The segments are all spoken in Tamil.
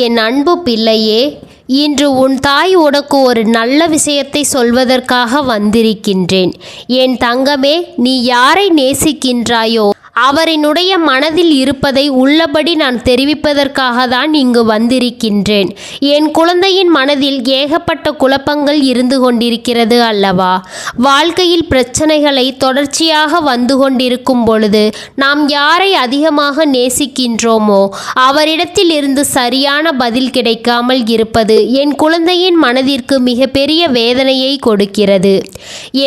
என் அன்பு பிள்ளையே, இன்று உன் தாய் உனக்கு ஒரு நல்ல விஷயத்தை சொல்வதற்காக வந்திருக்கின்றேன். என் தங்கமே, நீ யாரை நேசிக்கின்றாயோ அவரினுடைய மனதில் இருப்பதை உள்ளபடி நான் தெரிவிப்பதற்காக தான் இங்கு வந்திருக்கின்றேன். என் குழந்தையின் மனதில் ஏகப்பட்ட குழப்பங்கள் இருந்து கொண்டிருக்கிறது அல்லவா? வாழ்க்கையில் பிரச்சனைகளை தொடர்ச்சியாக வந்து கொண்டிருக்கும் பொழுது நாம் யாரை அதிகமாக நேசிக்கின்றோமோ அவரிடத்தில் இருந்து சரியான பதில் கிடைக்காமல் இருப்பது என் குழந்தையின் மனதிற்கு மிகப்பெரிய வேதனையை கொடுக்கிறது.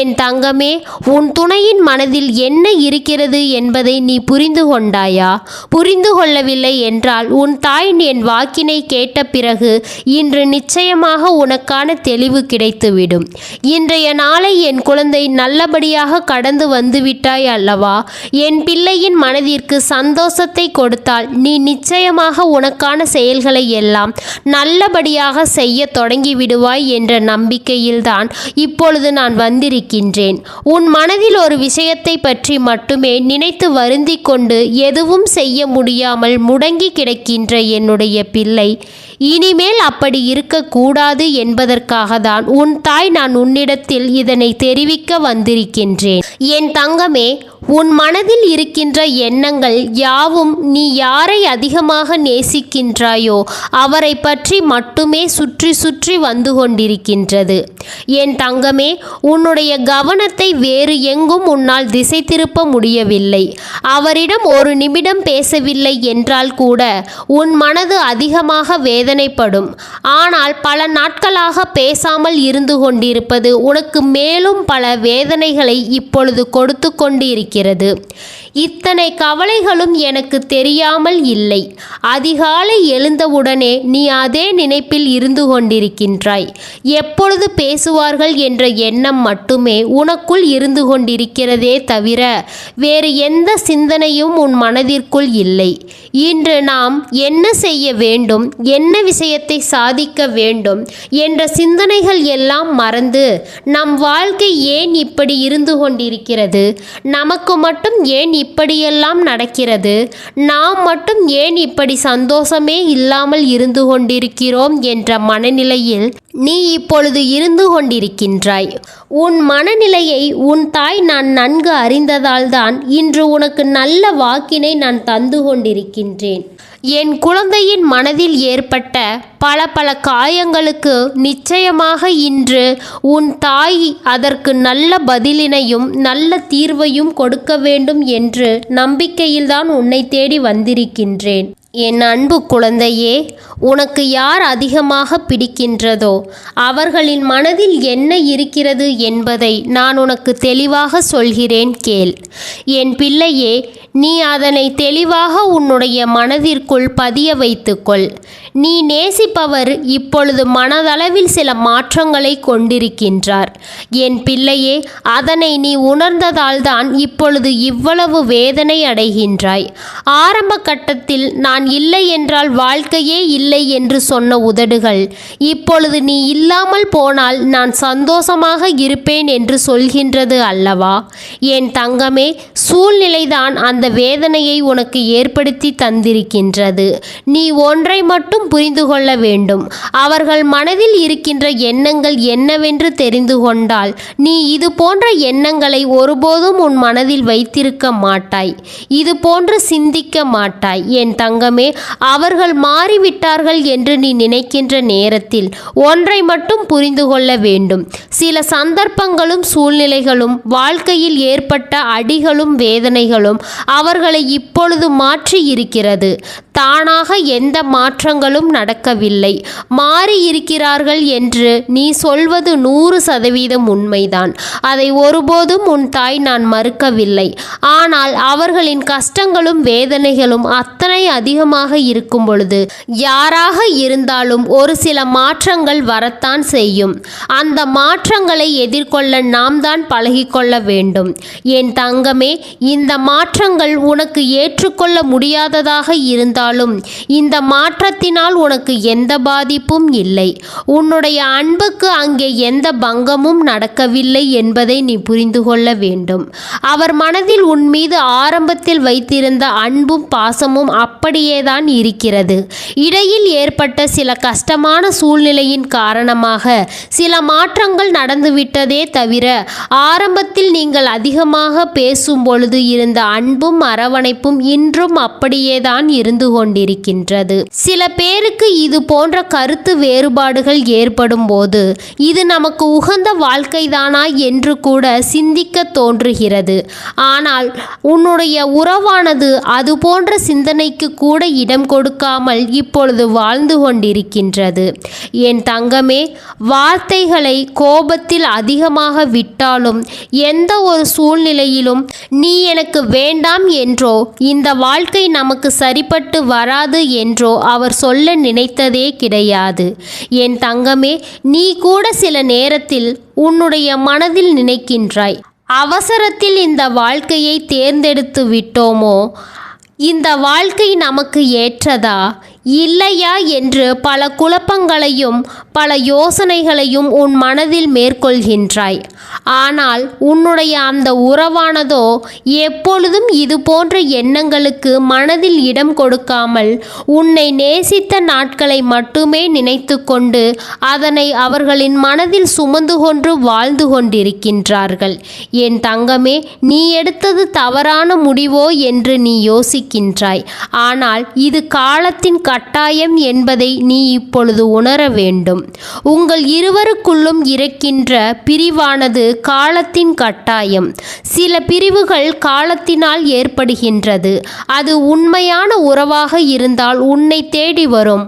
என் தங்கமே, உன் துணையின் மனதில் என்ன இருக்கிறது என்பதை நீ புரிந்து கொண்டாயா? புரிந்து கொள்ளவில்லை என்றால் உன் தாய் என் வாக்கினை கேட்ட பிறகு இன்று நிச்சயமாக உனக்கான தெளிவு கிடைத்துவிடும். இன்றைய நாளை என் குழந்தை நல்லபடியாக கடந்து வந்துவிட்டாய் அல்லவா? என் பிள்ளையின் மனதிற்கு சந்தோஷத்தை கொடுத்தால் நீ நிச்சயமாக உனக்கான செயல்களை எல்லாம் நல்லபடியாக செய்ய தொடங்கி விடுவாய் என்ற நம்பிக்கையில்தான் இப்பொழுது நான் வந்திருக்கின்றேன். உன் மனதில் ஒரு விஷயத்தை பற்றி மட்டுமே நினைத்து வருந்திக் கொண்டு எதுவும் செய்ய முடியாமல் முடங்கி கிடக்கின்ற என்னுடைய பிள்ளை, இனிமேல் அப்படி இருக்கக்கூடாது என்பதற்காக தான் உன் தாய் நான் உன்னிடத்தில் இதனை தெரிவிக்க வந்திருக்கின்றேன். என் தங்கமே, உன் மனதில் இருக்கின்ற எண்ணங்கள் யாவும் நீ யாரை அதிகமாக நேசிக்கின்றாயோ அவரை பற்றி மட்டுமே சுற்றி சுற்றி வந்து கொண்டிருக்கின்றது. என் தங்கமே, உன்னுடைய கவனத்தை வேறு எங்கும் உன்னால் திசை திருப்ப முடியவில்லை. அவரிடம் ஒரு நிமிடம் பேசவில்லை என்றால் கூட உன் மனது அதிகமாக வேதனைப்படும். ஆனால் பல நாட்களாக பேசாமல் இருந்து கொண்டிருப்பது உனக்கு மேலும் பல வேதனைகளை இப்பொழுது கொடுத்து கொண்டிருக்கிறது. இத்தனை கவலைகளும் எனக்கு தெரியாமல் இல்லை. அதிகாலை எழுந்தவுடனே நீ அதே நினைப்பில் இருந்து கொண்டிருக்கின்றாய். எப்பொழுது பேசுவார்கள் என்ற எண்ணம் மட்டுமே உனக்குள் இருந்து கொண்டிருக்கிறதே தவிர வேறு எந்த சிந்தனையும் உன் மனதிற்குள் இல்லை. இன்று நாம் என்ன செய்ய வேண்டும், என்ன விஷயத்தை சாதிக்க வேண்டும் என்ற சிந்தனைகள் எல்லாம் மறந்து நம் வாழ்க்கை ஏன் இப்படி இருந்து கொண்டிருக்கிறது, நமக்கு மட்டும் ஏன் இப்படியெல்லாம் நடக்கிறது, நாம் மட்டும் ஏன் இப்படி சந்தோஷமே இல்லாமல் இருந்து கொண்டிருக்கிறோம் என்ற மனநிலையில் நீ இப்பொழுது இருந்து கொண்டிருக்கின்றாய். உன் மனநிலையை உன் தாய் நான் நன்கு அறிந்ததால் தான் இன்று உனக்கு நல்ல வாக்கினை நான் தந்து கொண்டிருக்கின்றேன். என் குழந்தையின் மனதில் ஏற்பட்ட பல பல காயங்களுக்கு நிச்சயமாக இன்று உன் தாய் அதற்கு நல்ல பதிலினையும் நல்ல தீர்வையும் கொடுக்க வேண்டும் என்று நம்பிக்கையில்தான் உன்னை தேடி வந்திருக்கின்றேன். என் அன்பு குழந்தையே, உனக்கு யார் அதிகமாக பிடிக்கின்றதோ அவர்களின் மனதில் என்ன இருக்கிறது என்பதை நான் உனக்கு தெளிவாக சொல்கிறேன், கேள். என் பிள்ளையே, நீ அதனை தெளிவாக உன்னுடைய மனதிற்குள் பதிய வைத்துக்கொள். நீ நேசிப்பவர் இப்பொழுது மனதளவில் சில மாற்றங்களை கொண்டிருக்கின்றார். என் பிள்ளையே, அதனை நீ உணர்ந்ததால் தான் இப்பொழுது இவ்வளவு வேதனை அடைகின்றாய். ஆரம்ப கட்டத்தில் நான் இல்லை என்றால் வாழ்க்கையே இல்லை என்று சொன்ன உதடுகள் இப்பொழுது நீ இல்லாமல் போனால் நான் சந்தோஷமாக இருப்பேன் என்று சொல்கின்றது அல்லவா? என் தங்கமே, சூழ்நிலைதான் அந்த வேதனையை உனக்கு ஏற்படுத்தி தந்திருக்கின்றது. நீ ஒன்றை மட்டும் புரிந்து கொள்ள வேண்டும். அவர்கள் மனதில் இருக்கின்ற எண்ணங்கள் என்னவென்று தெரிந்து கொண்டால் நீ இது போன்ற எண்ணங்களை ஒருபோதும் உன் மனதில் வைத்திருக்க மாட்டாய். இது போன்று சிந்திக்க மாட்டாய். என் தங்கமே, அவர்கள் மாறிவிட்டார்கள் என்று நீ நினைக்கின்ற நேரத்தில் ஒன்றை மட்டும் புரிந்து கொள்ள வேண்டும். சில சந்தர்ப்பங்களும் சூழ்நிலைகளும் வாழ்க்கையில் ஏற்பட்ட அடிகளும் வேதனைகளும் அவர்களை இப்பொழுது மாற்றி இருக்கிறது. தானாக எந்த மாற்றங்களும் நடக்கவில்லை. மாறி இருக்கிறார்கள் என்று நீ சொல்வது 100% உண்மைதான். அதை ஒருபோதும் உன் தாய் நான் மறுக்கவில்லை. ஆனால் அவர்களின் கஷ்டங்களும் வேதனைகளும் அத்தனை அதிகமாக இருக்கும் பொழுது யாராக இருந்தாலும் ஒரு சில மாற்றங்கள் வரத்தான் செய்யும். அந்த மாற்றங்களை எதிர்கொள்ள நாம் தான் பழகிக்கொள்ள வேண்டும். என் தங்கமே, இந்த மாற்றங்கள் உனக்கு ஏற்றுக்கொள்ள முடியாததாக இருந்தாலும் இந்த மாற்றத்தினால் உனக்கு எந்த பாதிப்பும் இல்லை. உன்னுடைய அன்புக்கு அங்கே எந்த பங்கமும் நடக்கவில்லை என்பதை நீ புரிந்து கொள்ள வேண்டும். அவர் மனதில் உன் மீது ஆரம்பத்தில் வைத்திருந்த அன்பும் பாசமும் அப்படி அப்படியேதான் இருக்கிறது. இடையில் ஏற்பட்ட சில கஷ்டமான சூழ்நிலையின் காரணமாக சில மாற்றங்கள் நடந்துவிட்டதே தவிர ஆரம்பத்தில் நீங்கள் அதிகமாக பேசும் பொழுது இருந்த அன்பும் அரவணைப்பும் இன்றும் அப்படியேதான் இருந்து கொண்டிருக்கின்றது. சில பேருக்கு இது போன்ற கருத்து வேறுபாடுகள் ஏற்படும் போது இது நமக்கு உகந்த வாழ்க்கைதானா என்று கூட சிந்திக்க தோன்றுகிறது. ஆனால் உன்னுடைய உறவானது அது போன்ற சிந்தனைக்கு கூட இடம் கொடுக்காமல் இப்பொழுது வாழ்ந்து கொண்டிருக்கின்றது. என் தங்கமே, வார்த்தைகளை கோபத்தில் அதிகமாக விட்டாலும் எந்த ஒரு சூழ்நிலையிலும் நீ எனக்கு வேண்டாம் என்றோ இந்த வாழ்க்கை நமக்கு சரிப்பட்டு வராது என்றோ அவர் சொல்ல நினைத்ததே கிடையாது. என் தங்கமே, நீ கூட சில நேரத்தில் உன்னுடைய மனதில் நினைக்கின்றாய், அவசரத்தில் இந்த வாழ்க்கையை தேர்ந்தெடுத்து விட்டோமோ, இந்த வாழ்க்கை நமக்கு ஏற்றதா இல்லையா என்று பல குழப்பங்களையும் பல யோசனைகளையும் உன் மனதில் மேற்கொள்கின்றாய். ஆனால் உன்னுடைய அந்த உறவானதோ எப்பொழுதும் இது போன்ற எண்ணங்களுக்கு மனதில் இடம் கொடுக்காமல் உன்னை நேசித்த நாட்களை மட்டுமே நினைத்து கொண்டு அதனை அவர்களின் மனதில் சுமந்து கொண்டு வாழ்ந்து கொண்டிருக்கின்றார்கள். என் தங்கமே, நீ எடுத்தது தவறான முடிவோ என்று நீ யோசிக்கின்றாய். ஆனால் இது காலத்தின் கட்டாயம் என்பதை நீ இப்பொழுது உணர வேண்டும். உங்கள் இருவருக்குள்ளும் இருக்கின்ற பிரிவானது காலத்தின் கட்டாயம். சில பிரிவுகள் காலத்தினால் ஏற்படுகின்றது. அது உண்மையான உறவாக இருந்தால் உன்னை தேடி வரும்.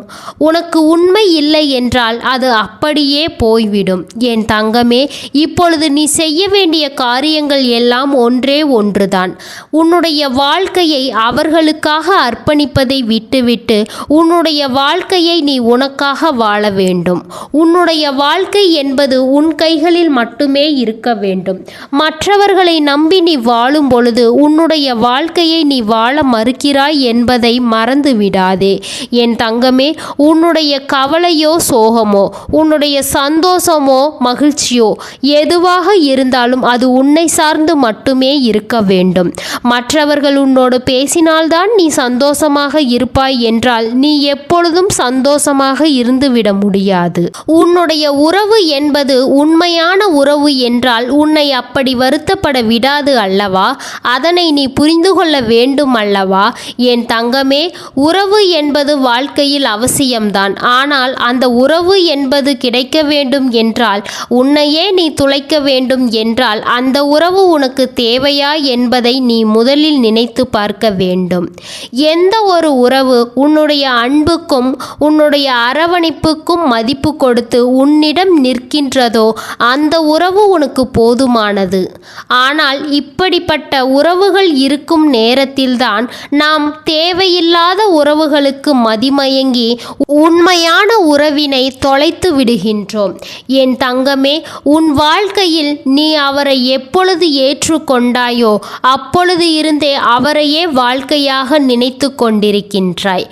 உனக்கு உண்மை இல்லை என்றால் அது அப்படியே போய்விடும். என் தங்கமே, இப்பொழுது நீ செய்ய வேண்டிய காரியங்கள் எல்லாம் ஒன்றே ஒன்றுதான். உன்னுடைய வாழ்க்கையை அவர்களுக்காக அர்ப்பணிப்பதை விட்டுவிட்டு உன்னுடைய வாழ்க்கையை நீ உனக்காக வாழ வேண்டும். உன்னுடைய வாழ்க்கை என்பது உன் கைகளில் மட்டுமே இருக்க வேண்டும். மற்றவர்களை நம்பி நீ வாழும் பொழுது உன்னுடைய வாழ்க்கையை நீ வாழ மறுக்கிறாய் என்பதை மறந்து விடாதே. என் தங்கமே, உன்னுடைய கவலையோ சோகமோ, உன்னுடைய சந்தோஷமோ மகிழ்ச்சியோ எதுவாக இருந்தாலும் அது உன்னை சார்ந்து மட்டுமே இருக்க வேண்டும். மற்றவர்கள் உன்னோடு பேசினால்தான் நீ சந்தோஷமாக இருப்பாய் என்றால் நீ எப்பொழுதும் சந்தோஷமாக இருந்துவிட முடியாது. உன்னுடைய உறவு என்பது உண்மையான உறவு என்றால் உன்னை அப்படி வருத்தப்பட விடாது அல்லவா? அதனை நீ புரிந்து கொள்ள வேண்டும் அல்லவா? என் தங்கமே, உறவு என்பது வாழ்க்கையில் அவசியம்தான். ஆனால் அந்த உறவு என்பது கிடைக்க வேண்டும் என்றால், உன்னையே நீ துளைக்க வேண்டும் என்றால் அந்த உறவு உனக்கு தேவையா என்பதை நீ முதலில் நினைத்து பார்க்க வேண்டும். எந்த ஒரு உறவு உன்னுடைய அன்புக்கும் உன்னுடைய அரவணைப்புக்கும் மதிப்பு கொடுத்து உன்னிடம் நிற்கின்றதோ அந்த உறவு உனக்கு போதுமானது. ஆனால் இப்படிப்பட்ட உறவுகள் இருக்கும் நேரத்தில்தான் நாம் தேவையில்லாத உறவுகளுக்கு மதிமயங்கி உண்மையான உறவினை தொலைத்து விடுகின்றோம். என் தங்கமே, உன் வாழ்க்கையில் நீ அவரை எப்பொழுது ஏற்றுக்கொண்டாயோ அப்பொழுது இருந்தே அவரையே வாழ்க்கையாக நினைத்து கொண்டிருக்கின்றாய்.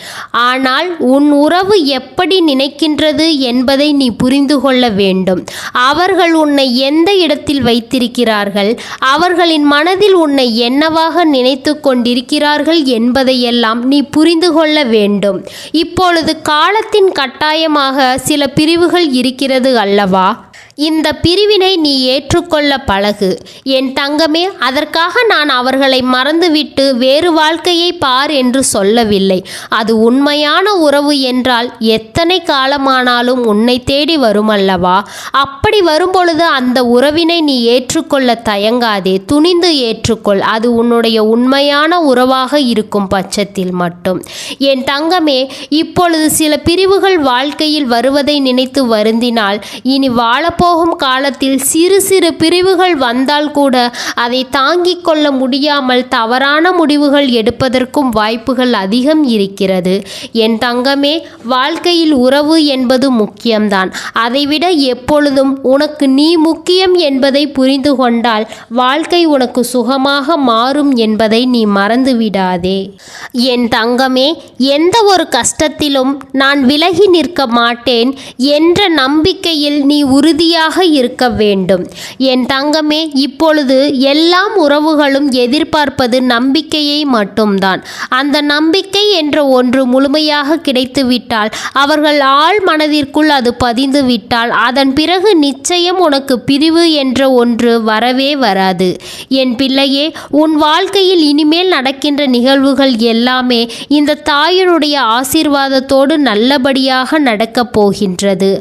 ஆனால் உன் உறவு எப்படி நினைக்கின்றது என்பதை நீ புரிந்து கொள்ள வேண்டும். அவர்கள் உன்னை எந்த இடத்தில் வைத்திருக்கிறார்கள், அவர்களின் மனதில் உன்னை என்னவாக நினைத்து கொண்டிருக்கிறார்கள் என்பதையெல்லாம் நீ புரிந்து கொள்ள வேண்டும். இப்பொழுது காலத்தின் கட்டாயமாக சில பிரிவுகள் இருக்கிறது அல்லவா? இந்த பிரிவினை நீ ஏற்றுக்கொள்ள பழகு. என் தங்கமே, அதற்காக நான் அவர்களை மறந்துவிட்டு வேறு வாழ்க்கையை பார் என்று சொல்லவில்லை. அது உண்மையான உறவு என்றால் எத்தனை காலமானாலும் உன்னை தேடி வரும் அல்லவா? அப்படி வரும்பொழுது அந்த உறவினை நீ ஏற்றுக்கொள்ள தயங்காதே, துணிந்து ஏற்றுக்கொள். அது உன்னுடைய உண்மையான உறவாக இருக்கும் பட்சத்தில் மட்டும். என் தங்கமே, இப்பொழுது சில பிரிவுகள் வாழ்க்கையில் வருவதை நினைத்து வருந்தினால் இனி வாழப்போகும் காலத்தில் சிறு சிறு பிரிவுகள் வந்தால் கூட அதை தாங்கிக் கொள்ள முடியாமல் தவறான முடிவுகள் எடுப்பதற்கும் வாய்ப்புகள் அதிகம் இருக்கிறது. என் தங்கமே, வாழ்க்கையில் உறவு என்பது முக்கியம்தான். அதைவிட எப்பொழுதும் உனக்கு நீ முக்கியம் என்பதை புரிந்து கொண்டால் வாழ்க்கை உனக்கு சுகமாக மாறும் என்பதை நீ மறந்துவிடாதே. என் தங்கமே, எந்த ஒரு கஷ்டத்திலும் நான் விலகி நிற்க மாட்டேன் என்ற நம்பிக்கையில் நீ உறுதியாக உறுதியாக இருக்க வேண்டும். என் தங்கமே, இப்பொழுது எல்லாம் உறவுகளும் எதிர்பார்ப்பது நம்பிக்கையை மட்டும்தான். அந்த நம்பிக்கை என்ற ஒன்று முழுமையாக கிடைத்துவிட்டால், அவர்கள் ஆழ் மனதிற்குள் அது பதிந்துவிட்டால், அதன் பிறகு நிச்சயம் உனக்கு பிரிவு என்ற ஒன்று வரவே வராது. என் பிள்ளையே, உன் வாழ்க்கையில் இனிமேல் நடக்கின்ற நிகழ்வுகள் எல்லாமே இந்த தாயினுடைய ஆசீர்வாதத்தோடு நல்லபடியாக நடக்கப் போகின்றது.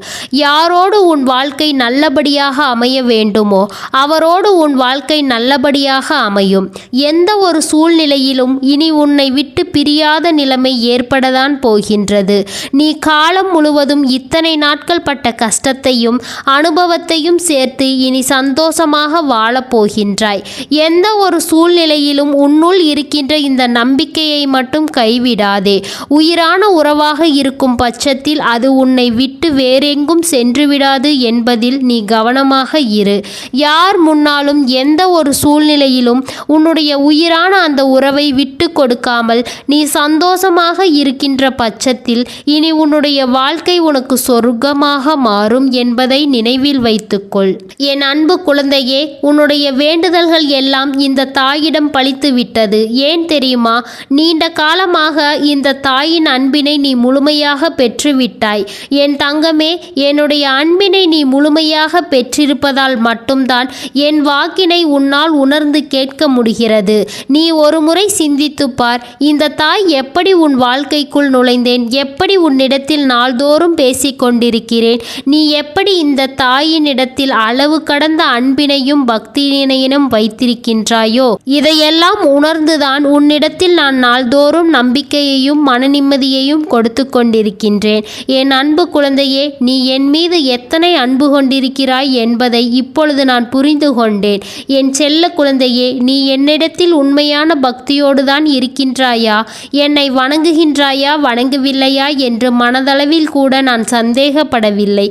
யாரோடு உன் வாழ்க்கை நல்லபடியாக அமைய வேண்டுமோ அவரோடு உன் வாழ்க்கை நல்லபடியாக அமையும். எந்த ஒரு சூழ்நிலையிலும் இனி உன்னை விட்டு பிரியாத நிலைமை ஏற்படத்தான் போகின்றது. நீ காலம் முழுவதும் இத்தனை நாட்கள் பட்ட கஷ்டத்தையும் அனுபவத்தையும் சேர்த்து இனி சந்தோஷமாக வாழப் போகின்றாய். எந்த ஒரு சூழ்நிலையிலும் உன்னுள் இருக்கின்ற இந்த நம்பிக்கையை மட்டும் கைவிடாதே. உயிரான உறவாக இருக்கும் பட்சத்தில் அது உன்னை விட்டு வேறெங்கும் சென்று விடாது என்பதில் நீ கவனமாக இரு. யார் முன்னாலும் எந்த ஒரு சூழ்நிலையிலும் உன்னுடைய உயிரான அந்த உறவை விட்டு கொடுக்காமல் நீ சந்தோஷமாக இருக்கின்ற பட்சத்தில் இனி உன்னுடைய வாழ்க்கை உனக்கு சொர்க்கமாக மாறும் என்பதை நினைவில் வைத்துக்கொள். என் அன்பு குழந்தையே, உன்னுடைய வேண்டுதல்கள் எல்லாம் இந்த தாயிடம் பலித்து விட்டது. ஏன் தெரியுமா? நீண்ட காலமாக இந்த தாயின் அன்பினை நீ முழுமையாக பெற்றுவிட்டாய். என் தங்கமே, என்னுடைய அன்பினை நீ முழுமையாக பெற்றிருப்பதால் மட்டும்தான் என் வாக்கினை உன்னால் உணர்ந்து கேட்க முடிகிறது. நீ ஒரு முறை சிந்தித்து பார். இந்த தாய் எப்படி உன் வாழ்க்கைக்குள் நுழைந்தேன், எப்படி உன்னிடத்தில் நாள்தோறும் பேசிக் கொண்டிருக்கிறேன், நீ எப்படி இந்த தாயினிடத்தில் அளவு கடந்த அன்பினையும் பக்தியினையும் வைத்திருக்கின்றாயோ, இதையெல்லாம் உணர்ந்துதான் உன்னிடத்தில் நான் நாள்தோறும் நம்பிக்கையையும் மன நிம்மதியையும் கொடுத்து கொண்டிருக்கின்றேன். என் அன்பு குழந்தையே, நீ என் மீது எத்தனை அன்பு கொண்டிருக்கிறாய் என்பதை இப்பொழுது நான் புரிந்து கொண்டேன். என் செல்ல குழந்தையே, நீ என்னிடத்தில் உண்மையான பக்தியோடு தான் இருக்கின்றாயா, என்னை வணங்குகின்றாயா வணங்கவில்லையா என்று மனதளவில் கூட நான் சந்தேகப்படவில்லை.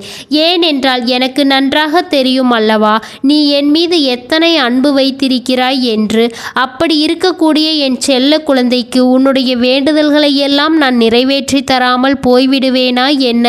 ஏனென்றால் எனக்கு நன்றாக தெரியும் அல்லவா நீ என் மீது எத்தனை அன்பு வைத்திருக்கிறாய் என்று. அப்படி இருக்கக்கூடிய என் செல்ல குழந்தைக்கு உன்னுடைய வேண்டுதல்களை எல்லாம் நான் நிறைவேற்றி தராமல் போய்விடுவேனா என்ன?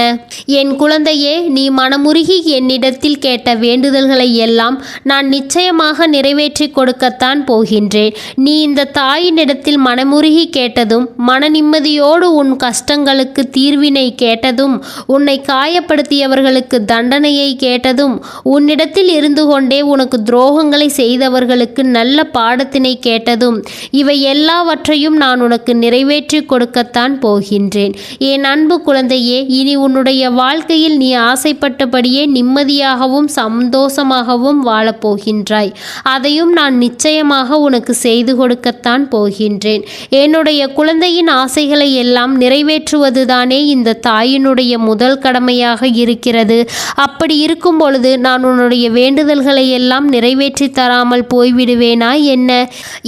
என் குழந்தையே, நீ மனமுருகி என்னிடத்தில் கேட்ட வேண்டுதல்களை எல்லாம் நான் நிச்சயமாக நிறைவேற்றி கொடுக்கத்தான் போகின்றேன். நீ இந்த தாயினிடத்தில் மனமுருகி கேட்டதும், மன நிம்மதியோடு உன் கஷ்டங்களுக்கு தீர்வினை கேட்டதும், உன்னை காயப்படுத்தியவர்களுக்கு தண்டனையை கேட்டதும், உன்னிடத்தில் இருந்து கொண்டே உனக்கு துரோகங்களை செய்தவர்களுக்கு நல்ல பாடத்தினை கேட்டதும், இவை எல்லாவற்றையும் நான் உனக்கு நிறைவேற்றி கொடுக்கத்தான் போகின்றேன். என் அன்பு குழந்தையே, இனி உன்னுடைய வாழ்க்கையில் நீ ஆசைப்பட்டபடியே நிம்மதியாகவும் சந்தோஷமாகவும் வாழப்போகின்றாய். அதையும் நான் நிச்சயமாக உனக்கு செய்து கொடுக்கத்தான் போகின்றேன். என்னுடைய குழந்தையின் ஆசைகளை எல்லாம் நிறைவேற்றுவதுதானே இந்த தாயினுடைய முதல் கடமையாக இருக்கிறது. அப்படி இருக்கும் பொழுது நான் உன்னுடைய வேண்டுதல்களை எல்லாம் நிறைவேற்றி தராமல் போய்விடுவேனா என்ன?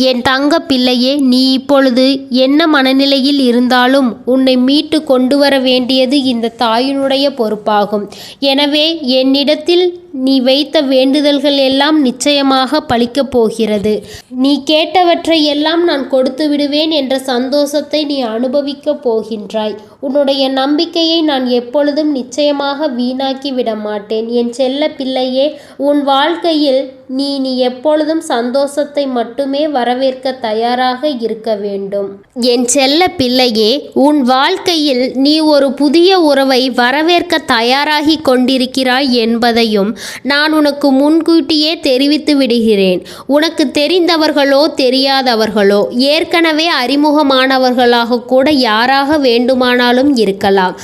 என் தங்க பிள்ளையே, நீ இப்பொழுது என்ன மனநிலையில் இருந்தாலும் உன்னை மீட்டு கொண்டு வர வேண்டியது இந்த தாயினுடைய பொறுப்பாகும். எனவே என்னிடத்தில் நீ வைத்த வேண்டுதல்கள் எல்லாம் நிச்சயமாக பலிக்கப் போகிறது. நீ கேட்டவற்றை எல்லாம் நான் கொடுத்து விடுவேன் என்ற சந்தோஷத்தை நீ அனுபவிக்கப் போகின்றாய். உன்னுடைய நம்பிக்கையை நான் எப்பொழுதும் நிச்சயமாக வீணாக்கி விட மாட்டேன். என் செல்ல பிள்ளையே, உன் வாழ்க்கையில் நீ எப்பொழுதும் சந்தோஷத்தை மட்டுமே வரவேற்க தயாராக இருக்க வேண்டும். என் செல்ல பிள்ளையே, உன் வாழ்க்கையில் நீ ஒரு புதிய உறவை வரவேற்க தயாராகி கொண்டிருக்கிறாய் என்பதையும் நான் உனக்கு முன்கூட்டியே தெரிவித்து விடுகிறேன். உனக்கு தெரிந்தவர்களோ தெரியாதவர்களோ ஏற்கனவே அறிமுகமானவர்களாக கூட யாராக வேண்டுமானாலும் இருக்கலாம்.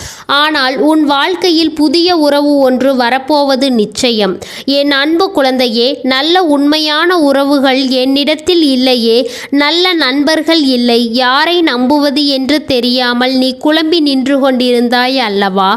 ஆனால் உன் வாழ்க்கையில் புதிய உறவு ஒன்று வரப்போவது நிச்சயம். என் அன்பு குழந்தையே, நல்ல உண்மையான உறவுகள் என்னிடத்தில் இல்லையே, நல்ல நண்பர்கள் இல்லை, யாரை நம்புவது என்று தெரியாமல் நீ குழம்பி நின்று கொண்டிருந்தாய் அல்லவா?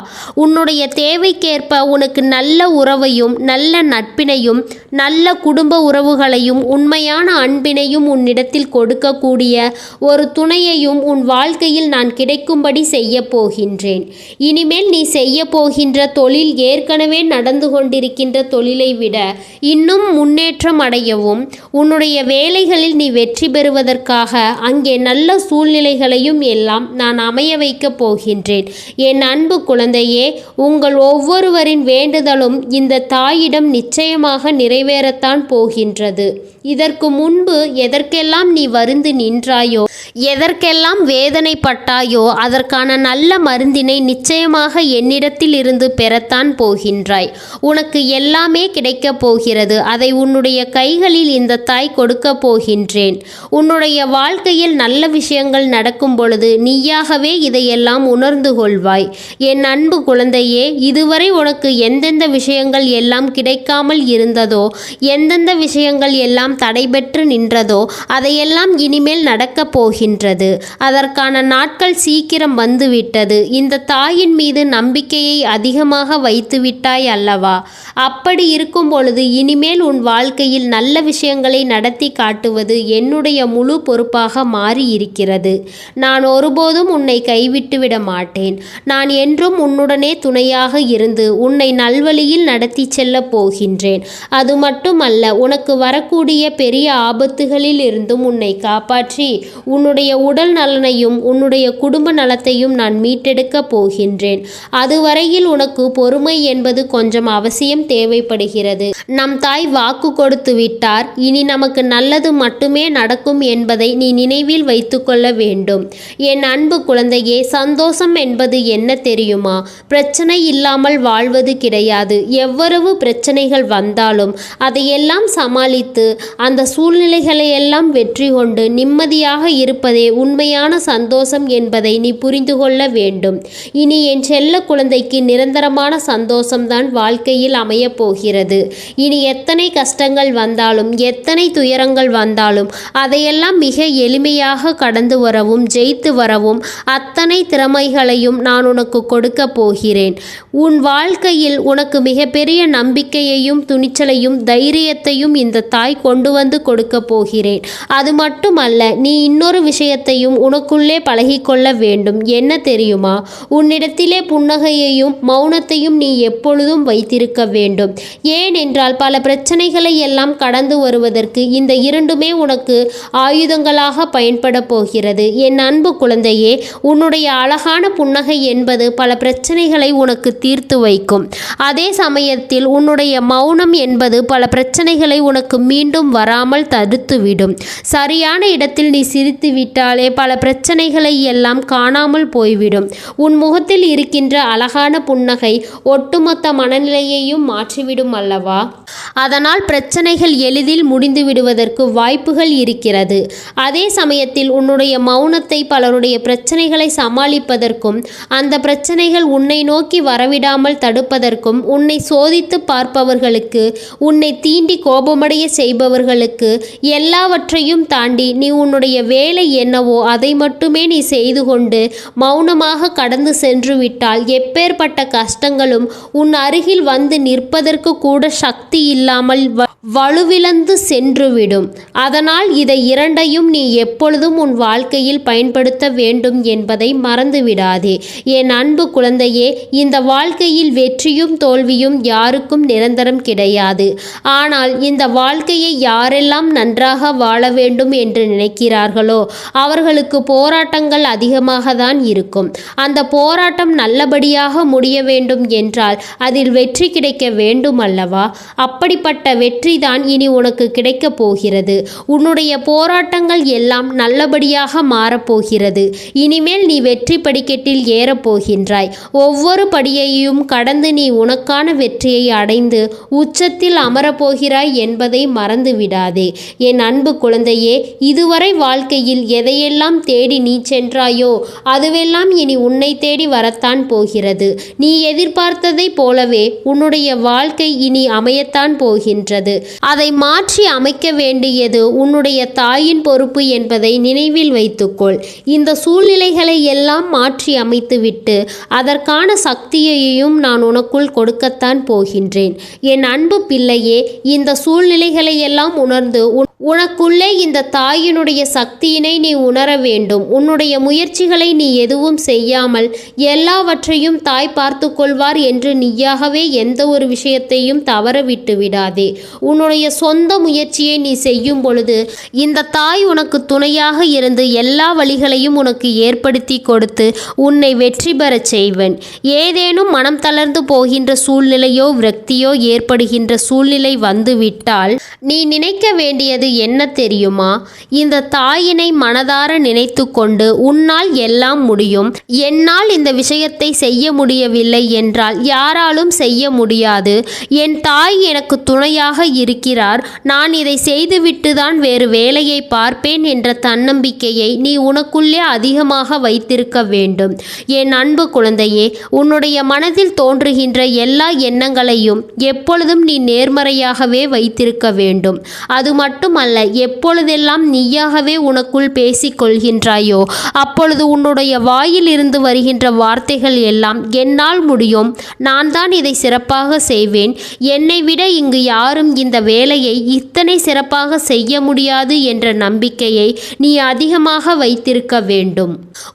உன்னுடைய தேவைக்கேற்ப உனக்கு நல்ல உறவையும் நல்ல நட்பினையும் நல்ல குடும்ப உறவுகளையும் உண்மையான அன்பினையும் உன்னிடத்தில் கொடுக்கக்கூடிய ஒரு துணையையும் உன் வாழ்க்கையில் நான் கிடைக்கும்படி செய்ய போகின்றேன். இனிமேல் நீ செய்ய போகின்ற தொழில் ஏற்கனவே நடந்து கொண்டிருக்கின்ற தொழிலை விட இன்னும் முன்னேற்றம் அடையவும், உன்னுடைய வேலைகளில் நீ வெற்றி பெறுவதற்காக அங்கே நல்ல சூழ்நிலைகளையும் எல்லாம் நான் அமைய வைக்கப் போகின்றேன். என் அன்பு குழந்தையே, உங்கள் ஒவ்வொருவரின் வேண்டுதலும் இந்த தாயிடம் நிச்சயமாக நிறைவேறத்தான் போகின்றது. இதற்கு முன்பு எதற்கெல்லாம் நீ வருந்து நின்றாயோ, எதற்கெல்லாம் வேதனைப்பட்டாயோ, அதற்கான நல்ல மருந்தினை நிச்சயமாக என்னிடத்தில் இருந்து பெறத்தான் போகின்றாய். உனக்கு எல்லாமே கிடைக்கப் போகிறது. அதை உன்னுடைய கைகளில் இந்த தாய் கொடுக்க போகின்றேன். உன்னுடைய வாழ்க்கையில் நல்ல விஷயங்கள் நடக்கும் பொழுது நீயாகவே இதையெல்லாம் உணர்ந்து கொள்வாய். என் அன்பு குழந்தையே, இதுவரை உனக்கு எந்தெந்த விஷயங்கள் எல்லாம் கிடைக்காமல் இருந்ததோ, எந்தெந்த விஷயங்கள் எல்லாம் தடைபெற்று நின்றதோ, அதையெல்லாம் இனிமேல் நடக்கப் போகின்றது. அதற்கான நாட்கள் சீக்கிரம் வந்துவிட்டது. இந்த தாயின் மீது நம்பிக்கையை அதிகமாக வைத்து விட்டாய் அல்லவா? அப்படி இருக்கும் பொழுது இனிமேல் உன் வாழ்க்கையில் நல்ல விஷயங்களை நடத்தி காட்டுவது என்னுடைய முழு பொறுப்பாக மாறி இருக்கிறது. நான் ஒருபோதும் உன்னை கைவிட்டுவிட மாட்டேன். நான் என்றும் உன்னுடனே துணையாக இருந்து உன்னை நல்வழியில் நடத்தி செல்ல போகின்றேன். அது மட்டுமல்ல, உனக்கு வரக்கூடிய பெரிய ஆபத்துகளில் இருந்தும் உன்னை காப்பாற்றி உன்னுடைய உடல் நலனையும் உன்னுடைய குடும்ப நலத்தையும் நான் மீட்டெடுக்க போகின்றேன். அதுவரையில் உனக்கு பொறுமை என்பது கொஞ்சம் அவசியம் தேவைப்படுகிறது. நம் தாய் வாக்கு கொடுத்து விட்டார். இனி நமக்கு நல்லது மட்டுமே நடக்கும் என்பதை நீ நினைவில் வைத்துக்கொள்ள வேண்டும். என் அன்பு குழந்தையே, சந்தோஷம் என்பது என்ன தெரியுமா? பிரச்சனை இல்லாமல் வாழ்வது கிடையாது. எவ்வளவு பிரச்சனைகள் வந்தாலும் அதையெல்லாம் சமாளித்து அந்த சூழ்நிலைகளையெல்லாம் வெற்றி கொண்டு நிம்மதியாக இருப்பதே உண்மையான சந்தோஷம் என்பதை நீ புரிந்து கொள்ள வேண்டும். இனி என் செல்ல குழந்தைக்கு நிரந்தரமான சந்தோஷம்தான் வாழ்க்கையில் அமையப் போகிறது. இனி எத்தனை கஷ்டங்கள் வந்தாலும், எத்தனை துயரங்கள் வந்தாலும் அதையெல்லாம் மிக எளிமையாக கடந்து வரவும் ஜெயித்து வரவும் அத்தனை திறமைகளையும் நான் உனக்கு கொடுக்க போகிறேன். உன் வாழ்க்கையில் உனக்கு மிகப்பெரிய நம்பிக்கையையும் துணிச்சலையும் தைரியத்தையும் இந்த தாய் கொண்டு வந்து கொடுக்க போகிறேன். அது மட்டுமல்ல, நீ இன்னொரு விஷயத்தையும் உனக்குள்ளே பழகிக்கொள்ள வேண்டும். என்ன தெரியுமா? உன்னிடத்திலே புன்னகையையும் மௌனத்தையும் நீ எப்பொழுதும் வைத்திருக்க வேண்டும். ஏனென்றால் பல பிரச்சனைகளை எல்லாம் கடந்து வருவதற்கு இந்த இரண்டுமே உனக்கு ஆயுதங்களாக பயன்பட போகிறது. என் அன்பு குழந்தையே, உன்னுடைய அழகான புன்னகை என்பது பல பிரச்சனைகளை உனக்கு தீர்த்து வைக்கும். அதே சமயத்தில் உன்னுடைய மௌனம் என்பது பல பிரச்சனைகளை உனக்கு மீண்டும் வராமல் தடுத்துவிடும். சரியான இடத்தில் நீ சிரித்து விட்டாலே பல பிரச்சனைகளை எல்லாம் காணாமல் போய்விடும். உன் முகத்தில் இருக்கின்ற அழகான புன்னகை ஒட்டுமொத்த மனநிலையையும் மாற்றிவிடும் அல்லவா? அதனால் பிரச்சனைகள் எளிதில் முடிந்து விடுவதற்கு வாய்ப்புகள் இருக்கிறது. அதே சமயத்தில் உன்னுடைய மௌனத்தை பலருடைய பிரச்சனைகளை சமாளிப்பதற்கும் அந்த பிரச்சனைகள் உன்னை நோக்கி வரவிடாமல் தடுப்பதற்கும், உன்னை சோதித்து பார்ப்பவர்களுக்கு, உன்னை தீண்டி கோபமடைய செய்பவர்களுக்கு எல்லாவற்றையும் தாண்டி நீ உன்னுடைய வேலை என்னவோ அதை மட்டுமே நீ செய்து கொண்டு மௌனமாக கடந்து சென்று விட்டால் எப்பேற்பட்ட கஷ்டங்களும் உன் அருகில் வந்து நிற்பதற்கு கூட சக்தி இல்லாமல் வலுவிழந்து சென்றுவிடும். அதனால் இதை இரண்டையும் நீ எப்பொழுதும் உன் வாழ்க்கையில் பயன்படுத்த வேண்டும் என்பதை மறந்துவிடாதே. என் அன்பு குழந்தையே, இந்த வாழ்க்கையில் வெற்றியும் தோல்வியும் யாருக்கும் நிரந்தரம் கிடையாது. ஆனால் இந்த வாழ்க்கையை யாரெல்லாம் நன்றாக வாழ வேண்டும் என்று நினைக்கிறார்களோ அவர்களுக்கு போராட்டங்கள் அதிகமாக தான் இருக்கும். அந்த போராட்டம் நல்லபடியாக முடிய வேண்டும் என்றால் அதில் வெற்றி கிடைக்க வேண்டும் அல்லவா? அப்படிப்பட்ட வெற்றி தான் இனி உனக்கு கிடைக்கப் போகிறது. உன்னுடைய போராட்டங்கள் எல்லாம் நல்லபடியாக மாறப்போகிறது. இனிமேல் நீ வெற்றி படிக்கட்டில் ஏறப்போகின்றாய். ஒவ்வொரு படியையும் கடந்து நீ உனக்கான வெற்றியை அடைந்து உச்சத்தில் அமரப்போகிறாய் என்பதை மறந்து விடாதே. என் அன்பு குழந்தையே, இதுவரை வாழ்க்கையில் எதையெல்லாம் தேடி நீ சென்றாயோ அதுவெல்லாம் இனி உன்னை தேடி வரத்தான் போகிறது. நீ எதிர்பார்த்ததை போலவே உன்னுடைய வாழ்க்கை இனி அமையத்தான் போகின்றது. அதை மாற்றி அமைக்க வேண்டியது உன்னுடைய தாயின் பொறுப்பு என்பதை நினைவில் வைத்துக்கொள். இந்த சூழ்நிலைகளை எல்லாம் மாற்றி அமைத்துவிட்டு அதற்கான சக்தியையும் நான் உனக்குள் கொடுக்கத்தான் போகின்றேன். என் அன்பு பிள்ளையே, இந்த சூழ்நிலைகளை எல்லாம் எல்லாம் உணர்ந்து உனக்குள்ளே இந்த தாயினுடைய சக்தியினை நீ உணர வேண்டும். உன்னுடைய முயற்சிகளை நீ எதுவும் செய்யாமல் எல்லாவற்றையும் தாய் பார்த்து கொள்வார் என்று நீயாகவே எந்த ஒரு விஷயத்தையும் தவற விட்டு விடாதே. உன்னுடைய சொந்த முயற்சியை நீ செய்யும் பொழுது இந்த தாய் உனக்கு துணையாக இருந்து எல்லா வழிகளையும் உனக்கு ஏற்படுத்தி கொடுத்து உன்னை வெற்றி பெறச் செய்வேன். ஏதேனும் மனம் தளர்ந்து போகின்ற சூழ்நிலையோ விரக்தியோ ஏற்படுகின்ற சூழ்நிலை வந்துவிட்டால் நீ நினைக்க வேண்டியது என்ன தெரியுமா? இந்த தாயினை மனதார நினைத்து கொண்டு உன்னால் எல்லாம் முடியும், என்னால் இந்த விஷயத்தை செய்ய முடியவில்லை என்றால் யாராலும் செய்ய முடியாது, என் தாய் எனக்கு துணையாக இருக்கிறார், நான் இதை செய்துவிட்டுதான் வேறு வேலையை பார்ப்பேன் என்ற தன்னம்பிக்கையை நீ உனக்குள்ளே அதிகமாக வைத்திருக்க வேண்டும். என் அன்பு குழந்தையே, உன்னுடைய மனதில் தோன்றுகின்ற எல்லா எண்ணங்களையும் எப்பொழுதும் நீ நேர்மறையாகவே வைத்திருக்க வேண்டும். அது மட்டுமல்ல, எப்பொழுதெல்லாம் நீயாகவே உனக்குள் பேசிக்கொள்கின்றாயோ அப்பொழுது உன்னுடைய வாயில் இருந்து வருகின்ற வார்த்தைகள் எல்லாம் என்னால் முடியும், நான் தான் இதை சிறப்பாக செய்வேன், என்னை விட இங்கு யாரும் இந்த வேலையை இத்தனை சிறப்பாக செய்ய முடியாது என்ற நம்பிக்கையை நீ அதிகமாக வைத்திருக்க வேண்டும்.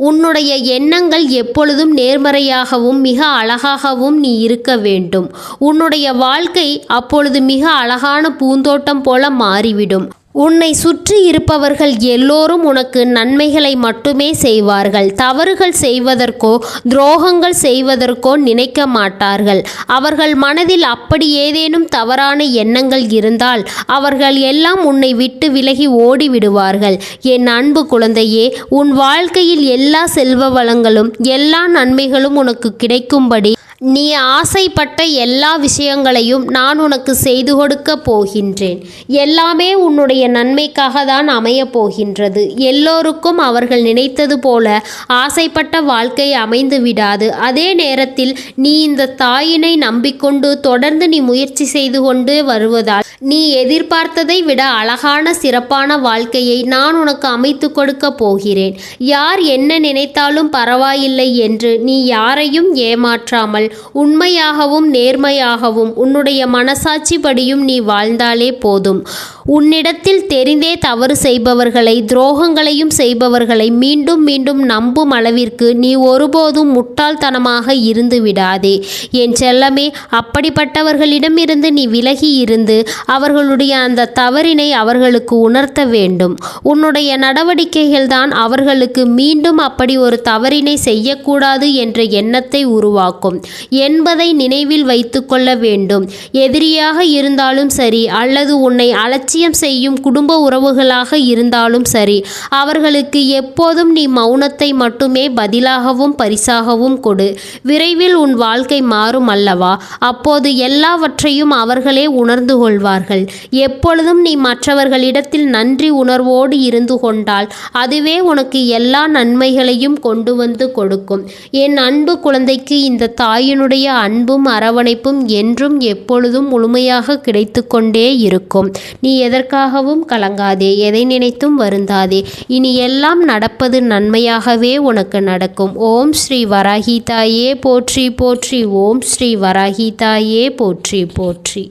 உன்னுடைய எண்ணங்கள் எப்பொழுதும் நேர்மறையாகவும் மிக அழகாகவும் நீ இருக்க வேண்டும். உன்னுடைய வாழ்க்கை அப்பொழுது மிக அழகான பூந்தோட்டம் போல மாறிவிடும். உன்னை சுற்றி இருப்பவர்கள் எல்லோரும் உனக்கு நன்மைகளை மட்டுமே செய்வார்கள். தவறுகள் செய்வதற்கோ துரோகங்கள் செய்வதற்கோ நினைக்க மாட்டார்கள். அவர்கள் மனதில் அப்படி ஏதேனும் தவறான எண்ணங்கள் இருந்தால் அவர்கள் எல்லாம் உன்னை விட்டு விலகி ஓடிவிடுவார்கள். என் அன்பு குழந்தையே, உன் வாழ்க்கையில் எல்லா செல்வ வளங்களும் எல்லா நன்மைகளும் உனக்கு கிடைக்கும்படி நீ ஆசைப்பட்ட எல்லா விஷயங்களையும் நான் உனக்கு செய்து கொடுக்க போகின்றேன். எல்லாமே உன்னுடைய நன்மைக்காக தான் அமையப் போகின்றது. எல்லோருக்கும் அவர்கள் நினைத்தது போல ஆசைப்பட்ட வாழ்க்கை அமைந்து விடாது. அதே நேரத்தில் நீ இந்த தாயினை நம்பிக்கொண்டு தொடர்ந்து நீ முயற்சி செய்து கொண்டு வருவதால் நீ எதிர்பார்த்ததை விட அழகான சிறப்பான வாழ்க்கையை நான் உனக்கு அமைத்து கொடுக்க போகிறேன். யார் என்ன நினைத்தாலும் பரவாயில்லை என்று நீ யாரையும் ஏமாற்றாமல் உண்மையாகவும் நேர்மையாகவும் உன்னுடைய மனசாட்சி படியும் நீ வாழ்ந்தாலே போதும். உன்னிடத்தில் தெரிந்தே தவறு செய்பவர்களை துரோகங்களையும் செய்பவர்களை மீண்டும் மீண்டும் நம்பும் அளவிற்கு நீ ஒருபோதும் முட்டாள்தனமாக இருந்து விடாதே. என் செல்லமே, அப்படிப்பட்டவர்களிடமிருந்து நீ விலகி இருந்து அவர்களுடைய அந்த தவறினை அவர்களுக்கு உணர்த்த வேண்டும். உன்னுடைய நடவடிக்கைகள் தான் அவர்களுக்கு மீண்டும் அப்படி ஒரு தவறினை செய்யக்கூடாது என்ற எண்ணத்தை உருவாக்கும் என்பதை நினைவில் வைத்து கொள்ள வேண்டும். எதிரியாக இருந்தாலும் சரி அல்லது உன்னை அலட்சியம் செய்யும் குடும்ப உறவுகளாக இருந்தாலும் சரி, அவர்களுக்கு எப்போதும் நீ மௌனத்தை மட்டுமே பதிலாகவும் பரிசாகவும் கொடு. விரைவில் உன் வாழ்க்கை மாறும் அல்லவா? அப்போது எல்லாவற்றையும் அவர்களே உணர்ந்து கொள்வார்கள். எப்பொழுதும் நீ மற்றவர்களிடத்தில் நன்றி உணர்வோடு இருந்து கொண்டால் அதுவே உனக்கு எல்லா நன்மைகளையும் கொண்டு வந்து கொடுக்கும். என் அன்பு குழந்தைக்கு இந்த தாயினுடைய அன்பும் அரவணைப்பும் என்றும் எப்பொழுதும் முழுமையாக கிடைத்து கொண்டே இருக்கும். நீ எதற்காகவும் கலங்காதே, எதை நினைத்தும் வருந்தாதே. இனி எல்லாம் நடப்பது நன்மையாகவே உனக்கு நடக்கும். ஓம் ஸ்ரீ வராகி தாயே போற்றி போற்றி. ஓம் ஸ்ரீ வராகி தாயே போற்றி போற்றி.